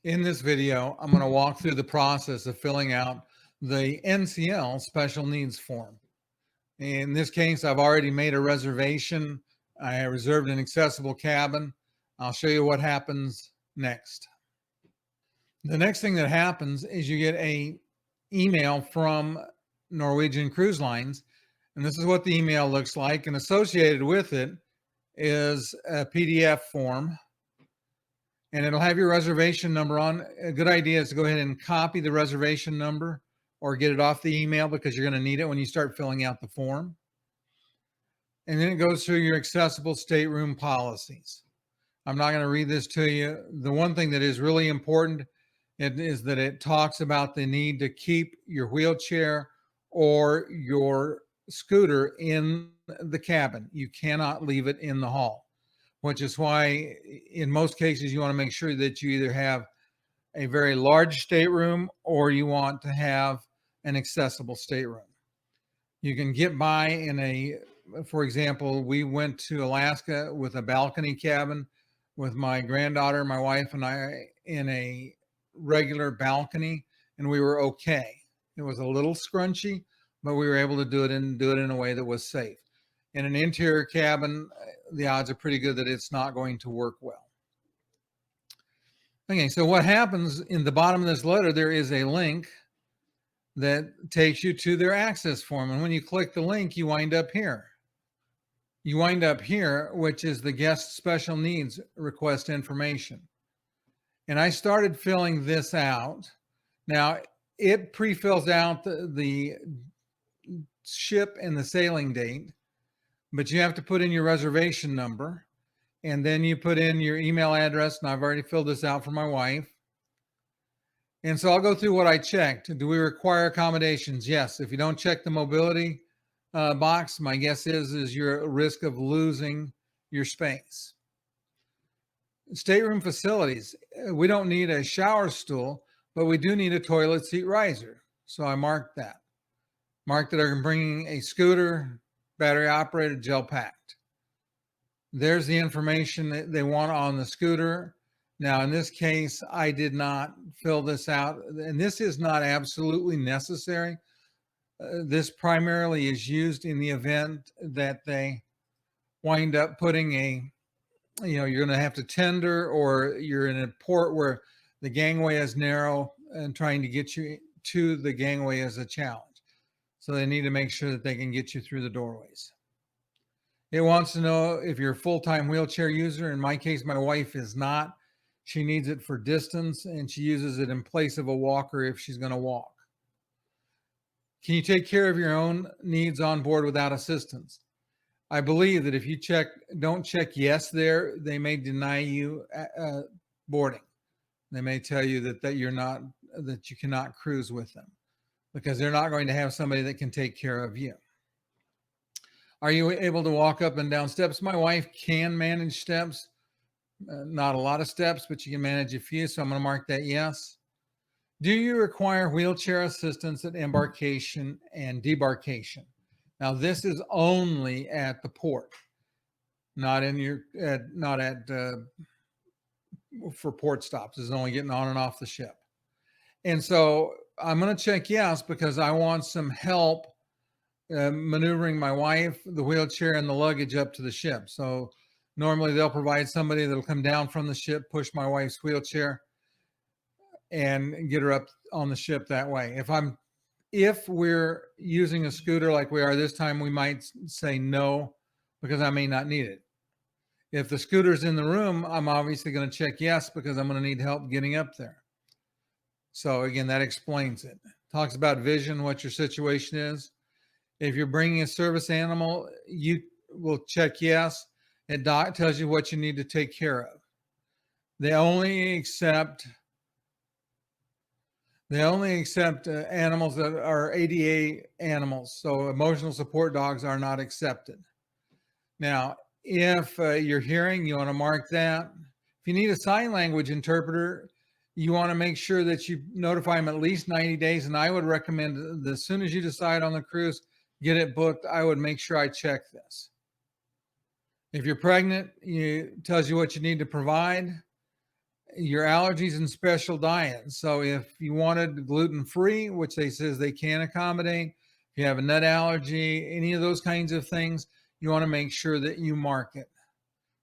In this video, I'm going to walk through the process of filling out the NCL special needs form. In this case, I've already made a reservation. I reserved an accessible cabin. I'll show you what happens next. The next thing that happens is you get a email from Norwegian Cruise Lines, and this is what the email looks like, and associated with it is a PDF form, and it'll have your reservation number on. A good idea is to go ahead and copy the reservation number or get it off the email because you're going to need it when you start filling out the form. And then it goes through your accessible stateroom policies. I'm not going to read this to you. The one thing that is really important is that it talks about the need to keep your wheelchair or your scooter in the cabin. You cannot leave it in the hall, which is why in most cases you want to make sure that you either have a very large stateroom or you want to have an accessible stateroom. You can get by for example, we went to Alaska with a balcony cabin with my granddaughter, my wife, and I in a regular balcony, and we were okay. It was a little scrunchy, but we were able to do it in a way that was safe. In an interior cabin, the odds are pretty good that it's not going to work well. Okay, so what happens in the bottom of this letter, there is a link that takes you to their access form. And when you click the link, you wind up here. You wind up here, which is the guest special needs request information. And I started filling this out. Now, it pre-fills out the ship and the sailing date, but you have to put in your reservation number, and then you put in your email address, and I've already filled this out for my wife. And so I'll go through what I checked. Do we require accommodations? Yes. If you don't check the mobility box, my guess is you're at risk of losing your space. Stateroom facilities. We don't need a shower stool, but we do need a toilet seat riser. So I marked that. Marked that I'm bringing a scooter, battery operated, gel packed. There's the information that they want on the scooter. Now, in this case, I did not fill this out, and this is not absolutely necessary. This primarily is used in the event that they wind up putting you're going to have to tender, or you're in a port where the gangway is narrow and trying to get you to the gangway is a challenge. So they need to make sure that they can get you through the doorways. It wants to know if you're a full-time wheelchair user. In my case, my wife is not. She needs it for distance, and she uses it in place of a walker if she's going to walk. Can you take care of your own needs on board without assistance? I believe that if you don't check yes there, they may deny you boarding. They may tell you that you cannot cruise with them because they're not going to have somebody that can take care of you. Are you able to walk up and down steps? My wife can manage steps. Not a lot of steps, but you can manage a few, so I'm going to mark that yes. Do you require wheelchair assistance at embarkation and debarkation? Now, this is only at the port, not for port stops. This is only getting on and off the ship. And so I'm going to check yes because I want some help maneuvering my wife, the wheelchair, and the luggage up to the ship. So normally they'll provide somebody that'll come down from the ship, push my wife's wheelchair, and get her up on the ship that way. If we're using a scooter like we are this time, we might say no because I may not need it. If the scooter's in the room, I'm obviously going to check yes because I'm going to need help getting up there. So again, that explains it. Talks about vision, what your situation is. If you're bringing a service animal, you will check yes. It tells you what you need to take care of. They only accept animals that are ADA animals. So emotional support dogs are not accepted. Now, if you're hearing, you want to mark that. If you need a sign language interpreter, you want to make sure that you notify them at least 90 days. And I would recommend that as soon as you decide on the cruise, get it booked, I would make sure I check this. If you're pregnant, it tells you what you need to provide. your allergies and special diet. So if you wanted gluten-free, which they says they can accommodate, if you have a nut allergy, any of those kinds of things, you want to make sure that you mark it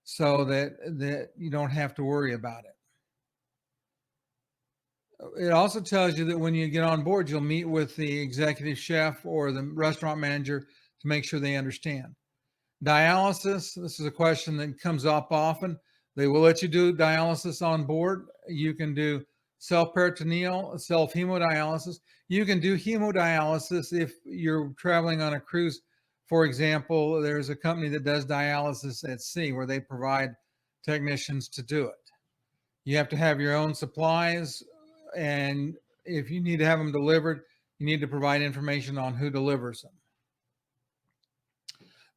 so that you don't have to worry about it. It also tells you that when you get on board, you'll meet with the executive chef or the restaurant manager to make sure they understand. Dialysis, this is a question that comes up often. They will let you do dialysis on board. You can do self-peritoneal, self-hemodialysis. You can do hemodialysis if you're traveling on a cruise. For example, there's a company that does dialysis at sea where they provide technicians to do it. You have to have your own supplies, and if you need to have them delivered, you need to provide information on who delivers them.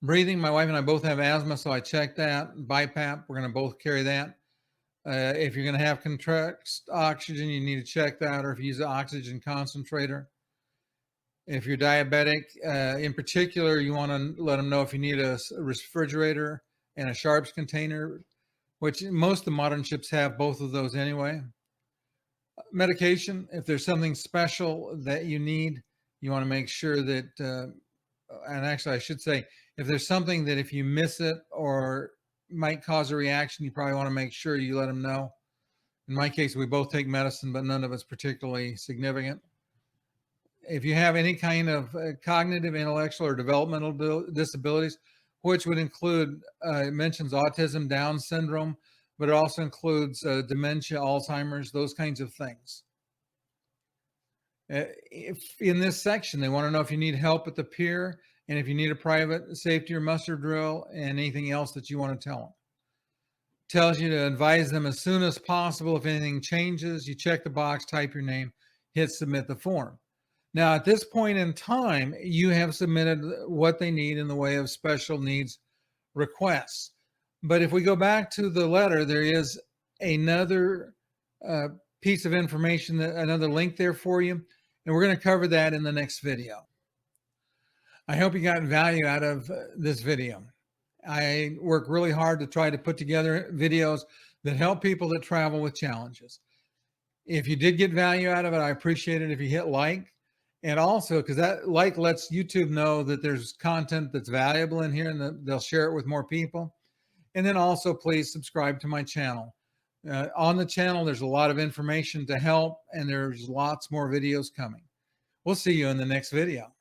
Breathing, my wife and I both have asthma, so I checked that. BiPAP, we're going to both carry that. If you're going to have contrast oxygen, you need to check that, or if you use an oxygen concentrator. If you're diabetic, in particular, you want to let them know if you need a refrigerator and a sharps container, which most of the modern ships have both of those anyway. Medication, if there's something special that you need, you want to make sure that, and actually I should say, if there's something that if you miss it or might cause a reaction, you probably want to make sure you let them know. In my case, we both take medicine, but none of it's particularly significant. If you have any kind of cognitive, intellectual, or developmental disabilities, which would include, it mentions autism, Down syndrome, but it also includes dementia, Alzheimer's, those kinds of things. If in this section, they want to know if you need help at the pier and if you need a private safety or muster drill and anything else that you want to tell them. Tells you to advise them as soon as possible. If anything changes, you check the box, type your name, hit submit the form. Now, at this point in time, you have submitted what they need in the way of special needs requests. But if we go back to the letter, there is another piece of information, another link there for you. And we're going to cover that in the next video. I hope you got value out of this video. I work really hard to try to put together videos that help people that travel with challenges. If you did get value out of it, I appreciate it if you hit like. And also, because that like lets YouTube know that there's content that's valuable in here and that they'll share it with more people. And then also, please subscribe to my channel. On the channel, there's a lot of information to help, and there's lots more videos coming. We'll see you in the next video.